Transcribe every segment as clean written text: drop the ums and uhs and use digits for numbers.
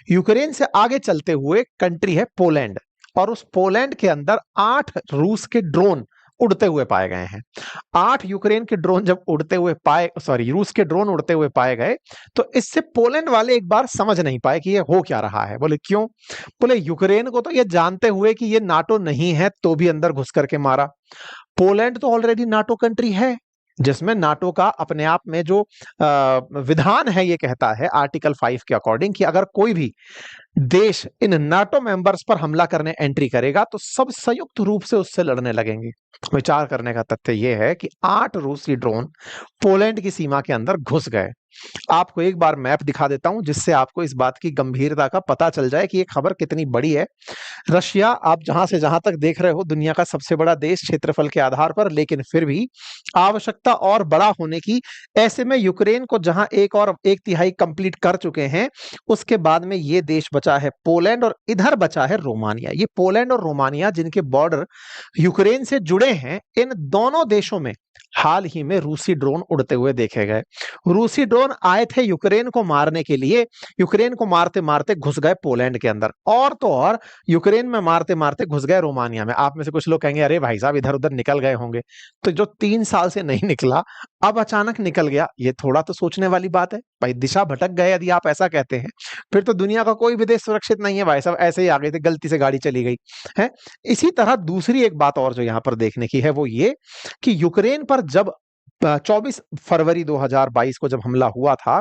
Ukraine से आगे चलते हुए कंट्री है पोलैंड, और उस पोलैंड के अंदर 8 रूस के ड्रोन उड़ते हुए पाए गए हैं। 8 यूक्रेन के ड्रोन जब उड़ते हुए पाए, सॉरी, रूस के ड्रोन उड़ते हुए पाए गए, तो इससे पोलैंड वाले एक बार समझ नहीं पाए कि ये हो क्या रहा है। बोले क्यों? बोले यूक्रेन को तो ये जानते हुए कि ये नाटो नहीं है तो भी अंदर घुस करके मारा। पोलैंड तो ऑलरेडी नाटो कंट्री है, जिसमें नाटो का अपने आप में जो विधान है, ये कहता है आर्टिकल 5 के अकॉर्डिंग कि अगर कोई भी देश इन नाटो मेंबर्स पर हमला करने एंट्री करेगा तो सब संयुक्त रूप से उससे लड़ने लगेंगे। विचार करने का तथ्य यह है कि 8 रूसी ड्रोन पोलैंड की सीमा के अंदर घुस गए। आपको एक बार मैप दिखा देता हूं, जिससे आपको इस बात की गंभीरता का पता चल जाए कि ये खबर कितनी बड़ी है। रशिया, आप जहां से जहां तक देख रहे हो, दुनिया का सबसे बड़ा देश क्षेत्रफल के आधार पर, लेकिन फिर भी आवश्यकता और बड़ा होने की। ऐसे में यूक्रेन को जहां एक तिहाई कंप्लीट कर चुके हैं, उसके बाद में ये देश बचा है पोलैंड, और इधर बचा है रोमानिया। ये पोलैंड और रोमानिया जिनके बॉर्डर यूक्रेन से जुड़े हैं, इन दोनों देशों में हाल ही में रूसी ड्रोन उड़ते हुए देखे गए। रूसी ड्रोन आए थे यूक्रेन को मारने के लिए, यूक्रेन को मारते मारते घुस गए पोलैंड के अंदर, और तो और यूक्रेन में मारते मारते घुस गए रोमानिया में। आप में से कुछ लोग कहेंगे अरे भाई साहब इधर उधर निकल गए होंगे, तो जो 3 साल से नहीं निकला अब अचानक निकल गया, ये थोड़ा तो सोचने वाली बात है भाई। दिशा भटक गए यदि आप ऐसा कहते हैं, फिर तो दुनिया का कोई भी देश सुरक्षित नहीं है भाई साहब, ऐसे ही आ गए थे, गलती से गाड़ी चली गई है। इसी तरह दूसरी एक बात और जो यहां पर देखने की है वो ये कि यूक्रेन पर जब 24 फरवरी 2022 को जब हमला हुआ था,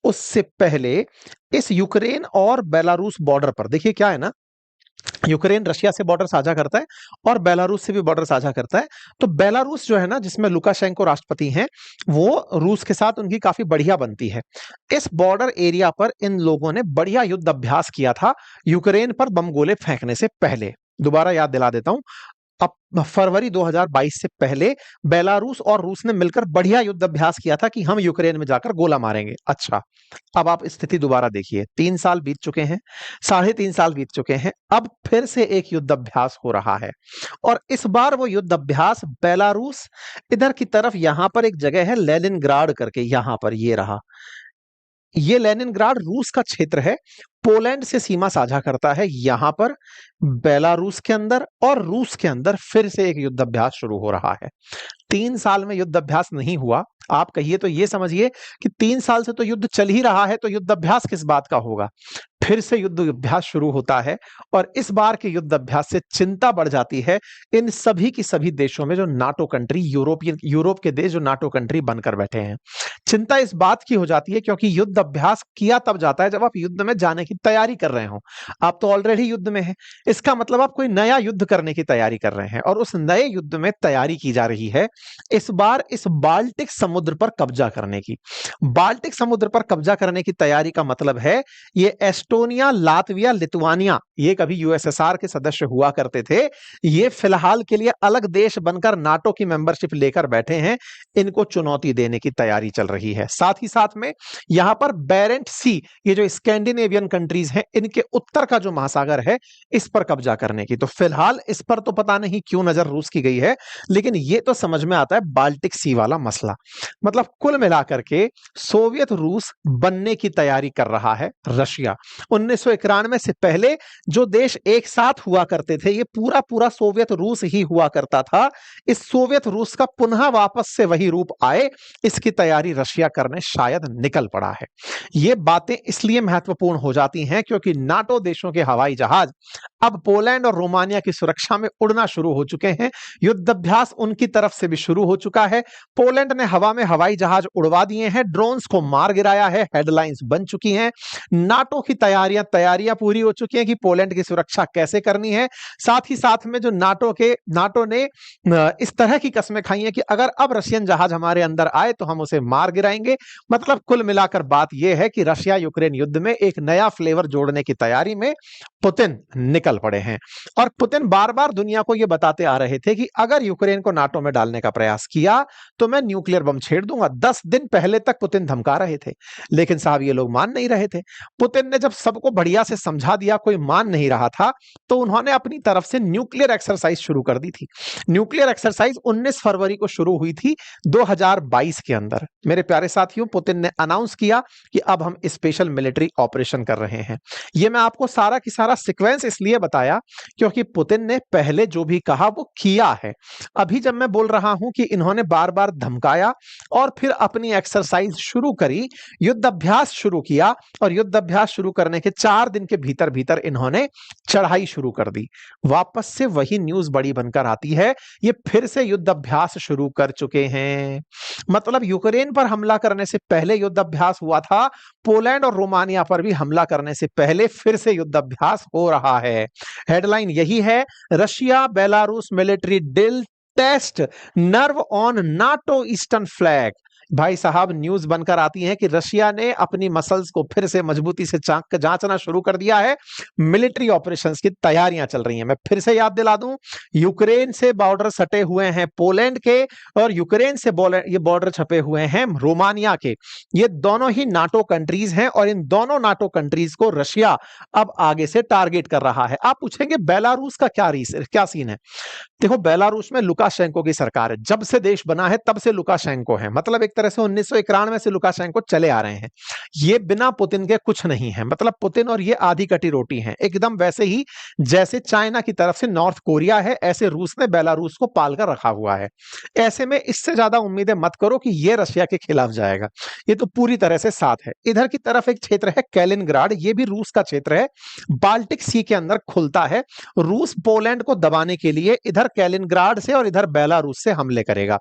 उससे पहले इस यूक्रेन और बेलारूस बॉर्डर पर देखिए क्या है ना, यूक्रेन रशिया से बॉर्डर साझा करता है और बेलारूस से भी बॉर्डर साझा करता है। तो बेलारूस जो है ना, जिसमें लुकाशेंको राष्ट्रपति हैं, वो रूस के साथ उनकी काफी बढ़िया बनती है। इस बॉर्डर एरिया पर इन लोगों ने बढ़िया युद्ध अभ्यास किया था यूक्रेन पर बम गोले फेंकने से पहले। दोबारा याद दिला देता हूं, अब फरवरी 2022 से पहले बेलारूस और रूस ने मिलकर बढ़िया युद्ध अभ्यास किया था कि हम यूक्रेन में जाकर गोला मारेंगे। अच्छा, अब आप स्थिति दोबारा देखिए, 3 साल बीत चुके हैं, 3.5 साल बीत चुके हैं, अब फिर से एक युद्ध अभ्यास हो रहा है। और इस बार वो युद्ध अभ्यास बेलारूस इधर की तरफ, यहां पर एक जगह है लेनिनग्राड करके, यहां पर ये रहा, ये लेनिनग्राड रूस का क्षेत्र है, पोलैंड से सीमा साझा करता है। यहां पर बेलारूस के अंदर और रूस के अंदर फिर से एक युद्ध अभ्यास शुरू हो रहा है। 3 साल में युद्ध अभ्यास नहीं हुआ, आप कहिए तो ये समझिए कि 3 साल से तो युद्ध चल ही रहा है, तो युद्ध अभ्यास किस बात का होगा। फिर से युद्ध अभ्यास शुरू होता है, और इस बार के युद्ध अभ्यास से चिंता बढ़ जाती है इन सभी की सभी देशों में जो नाटो कंट्री, यूरोप के देश जो नाटो कंट्री बनकर बैठे हैं। चिंता इस बात की हो जाती है क्योंकि युद्ध अभ्यास किया तब जाता है जब आप युद्ध में जाने की तैयारी कर रहे हो। आप तो ऑलरेडी युद्ध में हैं, इसका मतलब आप कोई नया युद्ध करने की तैयारी कर रहे हैं, और उस नए युद्ध में तैयारी की जा रही है इस बार इस बाल्टिक समुद्र पर कब्जा करने की। बाल्टिक समुद्र पर कब्जा करने की तैयारी का मतलब है, ये एस्टोनिया, लातविया, लिथुआनिया, ये कभी यूएसएसआर के सदस्य हुआ करते थे, ये फिलहाल के लिए अलग देश बनकर नाटो की मेंबरशिप लेकर बैठे हैं, इनको चुनौती देने की तैयारी चल रही है। साथ ही साथ में यहां पर बेरेंट सी, ये जो स्कैंडिनेवियन कंट्रीज हैं, इनके उत्तर का जो महासागर है, इस पर कब्जा करने की। तो फिलहाल इस पर तो पता नहीं क्यों नजर रूस की गई है, लेकिन ये तो समझ में आता है बाल्टिक सी वाला मसला। मतलब कुल मिलाकर के सोवियत रूस बनने की तैयारी कर रहा है रशिया। 1991 से पहले जो देश एक साथ हुआ करते थे, ये पूरा पूरा सोवियत रूस ही हुआ करता था। इस सोवियत रूस का पुनः वापस से वही रूप आए, इसकी तैयारी रशिया करने शायद निकल पड़ा है। ये बातें इसलिए महत्वपूर्ण हो जाती हैं क्योंकि नाटो देशों के हवाई जहाज अब पोलैंड और रोमानिया की सुरक्षा में उड़ना शुरू हो चुके हैं। युद्धाभ्यास उनकी तरफ से भी शुरू हो चुका है। पोलैंड ने हवा में हवाई जहाज उड़वा दिए हैं, ड्रोन्स को मार गिराया है, हेडलाइंस बन चुकी हैं। नाटो की तैयारियां पूरी हो चुकी हैं कि पोलैंड की सुरक्षा कैसे करनी है। साथ ही साथ में जो नाटो ने इस तरह की कस्में खाई हैं कि अगर अब रशियन जहाज हमारे अंदर आए तो हम उसे मार गिराएंगे। मतलब कुल मिलाकर बात यह है कि रशिया यूक्रेन युद्ध में एक नया फ्लेवर जोड़ने की तैयारी में पुतिन निकल निकल पड़े हैं। और पुतिन बार बार दुनिया को यह बताते आ रहे थे कि अगर यूक्रेन को नाटो में डालने का प्रयास किया तो मैं न्यूक्लियर बम छेड़ दूंगा। 10 दिन पहले तक पुतिन धमका रहे थे, लेकिन साहब ये लोग मान नहीं रहे थे। पुतिन ने जब सबको बढ़िया से समझा दिया, कोई मान नहीं रहा था, तो उन्होंने अपनी तरफ से न्यूक्लियर एक्सरसाइज शुरू कर दी थी। न्यूक्लियर एक्सरसाइज 19 फरवरी को शुरू हुई थी 2022 के अंदर। मेरे प्यारे साथियों, पुतिन ने अनाउंस किया कि अब हम स्पेशल मिलिट्री ऑपरेशन कर रहे हैं। यह मैं आपको सारा की सारा सीक्वेंस इसलिए बताया क्योंकि पुतिन ने पहले जो भी कहा वो किया है। अभी जब मैं बोल रहा हूं कि इन्होंने बार बार धमकाया और फिर अपनी एक्सरसाइज शुरू करी, युद्ध अभ्यास शुरू किया, और युद्ध अभ्यास शुरू करने के 4 दिन के भीतर भीतर इन्होंने चढ़ाई शुरू कर दी। वापस से वही न्यूज बड़ी बनकर आती है, ये फिर से युद्ध अभ्यास शुरू कर चुके हैं। मतलब यूक्रेन पर हमला करने से पहले युद्ध अभ्यास हुआ था, पोलैंड और रोमानिया पर भी हमला करने से पहले फिर से युद्ध अभ्यास हो रहा है। हेडलाइन यही है, Russia Belarus military deal test nerve on NATO eastern flank. भाई साहब, न्यूज बनकर आती है कि रशिया ने अपनी मसल्स को फिर से मजबूती से जांचना शुरू कर दिया है। मिलिट्री ऑपरेशंस की तैयारियां चल रही हैं। मैं फिर से याद दिला दूं, यूक्रेन से बॉर्डर सटे हुए हैं पोलैंड के, और यूक्रेन से ये बॉर्डर छपे हुए हैं रोमानिया के। ये दोनों ही नाटो कंट्रीज हैं और इन दोनों नाटो कंट्रीज को रशिया अब आगे से टारगेट कर रहा है। आप पूछेंगे बेलारूस का क्या सीन है? देखो, बेलारूस में लुकाशेंको की सरकार है। जब से देश बना है तब से लुकाशेंको है। मतलब एक तरह से 1991 से लुकाशेंको चले आ रहे हैं। ये बिना पुतिन के कुछ नहीं है। मतलब पुतिन और ये आधी कटी रोटी हैं। एकदम वैसे ही जैसे चाइना की तरफ से नॉर्थ कोरिया है, ऐसे रूस ने बेलारूस को पालकर रखा हुआ है। ऐसे में इससे ज्यादा उम्मीदें मत करो कि ये रशिया के खिलाफ जाएगा। ये तो पूरी तरह से साथ है। इधर की तरफ एक क्षेत्र है कैलिनग्राड, ये भी रूस का क्षेत्र है, बाल्टिक सी के अंदर खुलता है। रूस पोलैंड को दबाने के लिए इधर कैलिनग्राड से और इधर बेलारूस से हमले करेगा।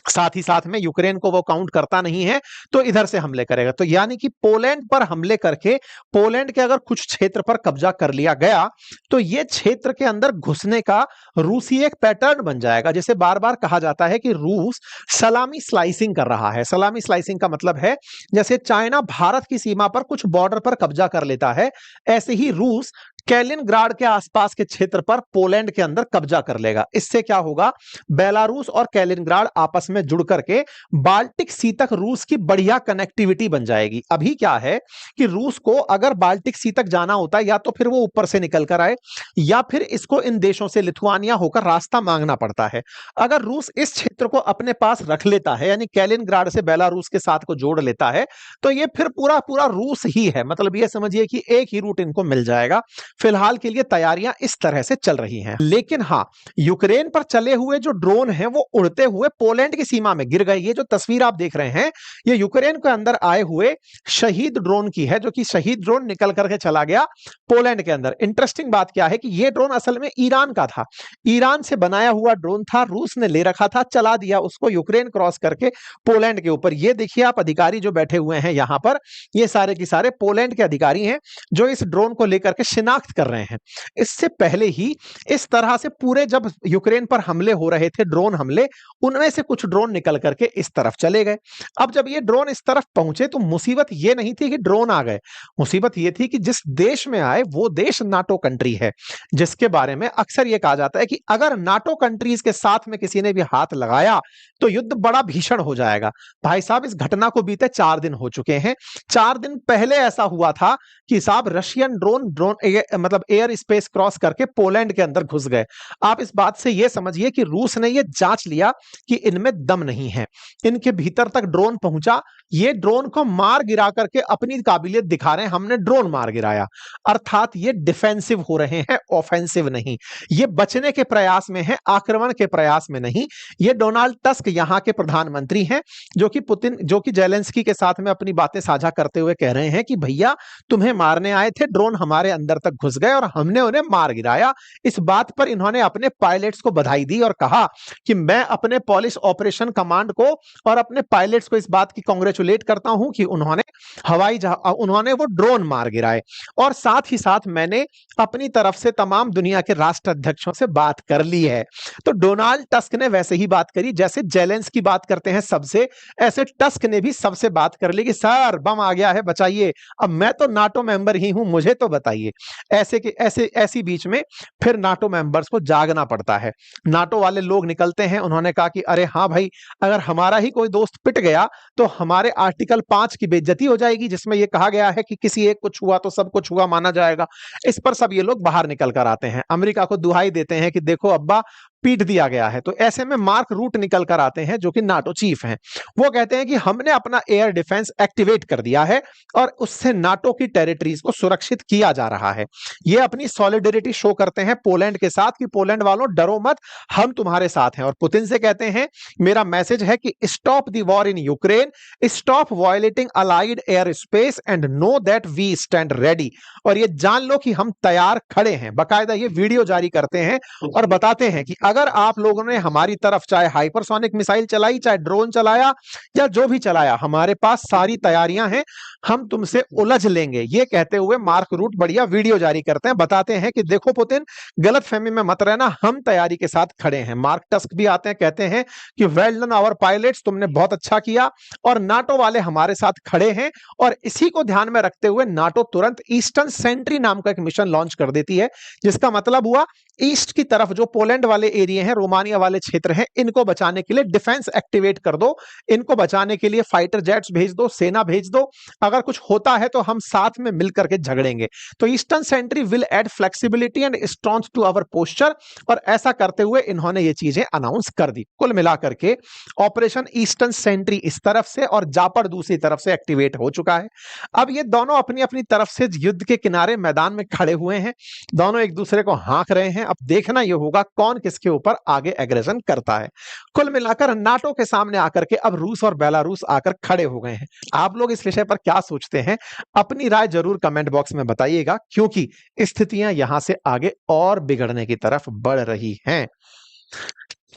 साथ ही साथ में यूक्रेन को वो काउंट करता नहीं है, तो इधर से हमले करेगा। तो यानी कि पोलैंड पर हमले करके पोलैंड के अगर कुछ क्षेत्र पर कब्जा कर लिया गया तो ये क्षेत्र के अंदर घुसने का रूसी एक पैटर्न बन जाएगा। जैसे बार बार कहा जाता है कि रूस सलामी स्लाइसिंग कर रहा है। सलामी स्लाइसिंग का मतलब है जैसे चाइना भारत की सीमा पर कुछ बॉर्डर पर कब्जा कर लेता है, ऐसे ही रूस कैलिनग्राड के आसपास के क्षेत्र पर पोलैंड के अंदर कब्जा कर लेगा। इससे क्या होगा, बेलारूस और कैलिनग्राड आपस में जुड़ करके बाल्टिक सी तक रूस की बढ़िया कनेक्टिविटी बन जाएगी। अभी क्या है कि रूस को अगर बाल्टिक सी तक जाना होता है, या तो फिर वो ऊपर से निकल कर आए, या फिर इसको इन देशों से लिथुआनिया होकर रास्ता मांगना पड़ता है। अगर रूस इस क्षेत्र को अपने पास रख लेता है, यानी कैलिनग्राड से बेलारूस के साथ को जोड़ लेता है, तो ये फिर पूरा पूरा रूस ही है। मतलब ये समझिए कि एक ही रूट इनको मिल जाएगा। फिलहाल के लिए तैयारियां इस तरह से चल रही हैं। लेकिन हां, यूक्रेन पर चले हुए जो ड्रोन हैं वो उड़ते हुए पोलैंड की सीमा में गिर गए। ये जो तस्वीर आप देख रहे हैं, ये यूक्रेन के अंदर आए हुए शहीद ड्रोन की है, जो कि शहीद ड्रोन निकल करके चला गया पोलैंड के अंदर। इंटरेस्टिंग बात क्या है कि ये ड्रोन असल में ईरान का था। ईरान से बनाया हुआ ड्रोन था, रूस ने ले रखा था, चला दिया उसको यूक्रेन क्रॉस करके पोलैंड के ऊपर। ये देखिए आप, अधिकारी जो बैठे हुए हैं यहां पर, ये सारे के सारे पोलैंड के अधिकारी हैं जो इस ड्रोन को लेकर के शिनाख्त कर रहे हैं। इससे पहले ही इस तरह से पूरे जब यूक्रेन पर हमले हो रहे थे, ड्रोन हमले, उनमें से कुछ ड्रोन निकल करके इस तरफ चले गए। अब जब ये ड्रोन इस तरफ पहुंचे तो मुसीबत ये नहीं थी कि ड्रोन आ गए, मुसीबत ये थी कि जिस देश में आए वो देश नाटो कंट्री है, जिसके बारे में अक्सर ये कहा जाता है कि अगर नाटो कंट्रीज के साथ में किसी ने भी हाथ लगाया तो युद्ध बड़ा भीषण हो जाएगा। भाई साहब, इस घटना को बीते 4 दिन हो चुके हैं। 4 दिन पहले ऐसा हुआ था कि साहब रशियन ड्रोन मतलब एयर स्पेस क्रॉस करके पोलैंड के अंदर घुस गए। आप इस बात से यह समझिए कि रूस ने यह जांच लिया कि इनमें दम नहीं है, इनके भीतर तक ड्रोन पहुंचा, ये ड्रोन को मार गिरा करके अपनी काबिलियत दिखा रहे हैं, हमने ड्रोन मार गिराया। अर्थात ये डिफेंसिव हो रहे हैं, ऑफेंसिव नहीं। ये बचने के प्रयास में है, आक्रमण के प्रयास में नहीं। ये डोनाल्ड टस्क यहां के प्रधानमंत्री हैं, जो कि जेलेंस्की के साथ में अपनी बातें साझा करते हुए कह रहे हैं कि भैया तुम्हें मारने आए थे, ड्रोन हमारे अंदर तक घुस गए और हमने उन्हें मार गिराया। इस बात पर इन्होंने अपने पायलट्स को बधाई दी और कहा कि मैं अपने पोलिश ऑपरेशन कमांड को और अपने पायलट्स को इस बात की कांग्रेचुलेशन कांग्रेचुलेट करता हूं कि उन्होंने वो ड्रोन मार गिराए। और साथ ही साथ मैंने अपनी तरफ से तमाम दुनिया के राष्ट्राध्यक्षों से बात कर ली है। तो डोनाल्ड टस्क ने वैसे ही बात करी जैसे जेलेंस्की बात करते हैं सबसे, ऐसे टस्क ने भी सबसे बात कर ली कि सर बम आ गया है, बचाइए, अब मैं तो नाटो मेंबर ही हूं, मुझे तो बताइए। ऐसी बीच में फिर नाटो मेंबर्स को जागना पड़ता है। नाटो वाले लोग निकलते हैं, उन्होंने कहा कि अरे हाँ भाई, अगर हमारा ही कोई दोस्त पिट गया तो हमारे आर्टिकल 5 की बेइज्जती हो जाएगी, जिसमें यह कहा गया है कि किसी एक कुछ हुआ तो सब कुछ हुआ माना जाएगा। इस पर सब ये लोग बाहर निकल कर आते हैं, अमेरिका को दुहाई देते हैं कि देखो अब्बा, पीट दिया गया है। तो ऐसे में मार्क रूट निकल कर आते हैं, जो कि नाटो चीफ हैं। वो कहते हैं कि हमने अपना एयर डिफेंस एक्टिवेट कर दिया है और उससे नाटो की टेरिटरीज को सुरक्षित किया जा रहा है। ये अपनी सॉलिडेरिटी शो करते हैं पोलैंड के साथ कि पोलैंड वालों डरो मत, हम तुम्हारे साथ हैं। और पुतिन से कहते हैं मेरा मैसेज है कि stop the war in Ukraine, stop violating allied air space and know that we stand ready. और ये जान लो कि हम तैयार खड़े हैं। बाकायदा ये वीडियो जारी करते हैं और बताते हैं कि अगर आप लोगों ने हमारी तरफ चाहे हाइपरसोनिक मिसाइल चलाई, चाहे ड्रोन चलाया या जो भी चलाया, हमारे पास सारी तैयारियां हैं, हम तुमसे उलझ लेंगे। ये कहते हुए मार्क रूट बढ़िया वीडियो जारी करते हैं, बताते हैं कि देखो पुतिन, गलतफहमी में मत रहना, हम तैयारी के साथ खड़े हैं। मार्क टस्क भी आते हैं, कहते हैं कि वेल डन आवर पायलट्स, तुमने बहुत अच्छा किया और नाटो वाले हमारे साथ खड़े हैं। और इसी को ध्यान में रखते हुए नाटो तुरंत ईस्टर्न सेंट्री नाम का एक मिशन लॉन्च कर देती है, जिसका मतलब हुआ ईस्ट की तरफ जो पोलैंड वाले एरिया हैं, रोमानिया वाले क्षेत्र हैं, इनको बचाने के लिए डिफेंस एक्टिवेट कर दो, इनको बचाने के लिए फाइटर जेट्स भेज दो, सेना भेज दो, अगर कुछ होता है तो हम साथ में मिलकर के झगड़ेंगे। तो Eastern Sentry will add flexibility and strength to our posture. और ऐसा करते हुए इन्होंने ये चीजें अनाउंस कर दी। कुल मिलाकर के ऑपरेशन ईस्टर्न सेंट्री इस तरफ से और जापड़ दूसरी तरफ से एक्टिवेट हो चुका है। अब ये दोनों अपनी अपनी तरफ से युद्ध के किनारे मैदान में खड़े हुए हैं, दोनों एक दूसरे को हाँक रहे हैं। अब देखना यह होगा कौन किसके ऊपर आगे एग्रेशन करता है। कुल मिलाकर नाटो के सामने आकर के अब रूस और बेलारूस आकर खड़े हो गए हैं। आप लोग इस विषय पर क्या सोचते हैं, अपनी राय जरूर कमेंट बॉक्स में बताइएगा, क्योंकि स्थितियां यहां से आगे और बिगड़ने की तरफ बढ़ रही हैं।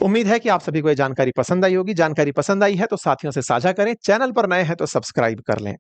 उम्मीद है कि आप सभी को यह जानकारी पसंद आई होगी। जानकारी पसंद आई है तो साथियों से साझा करें, चैनल पर नए हैं तो सब्सक्राइब कर लें।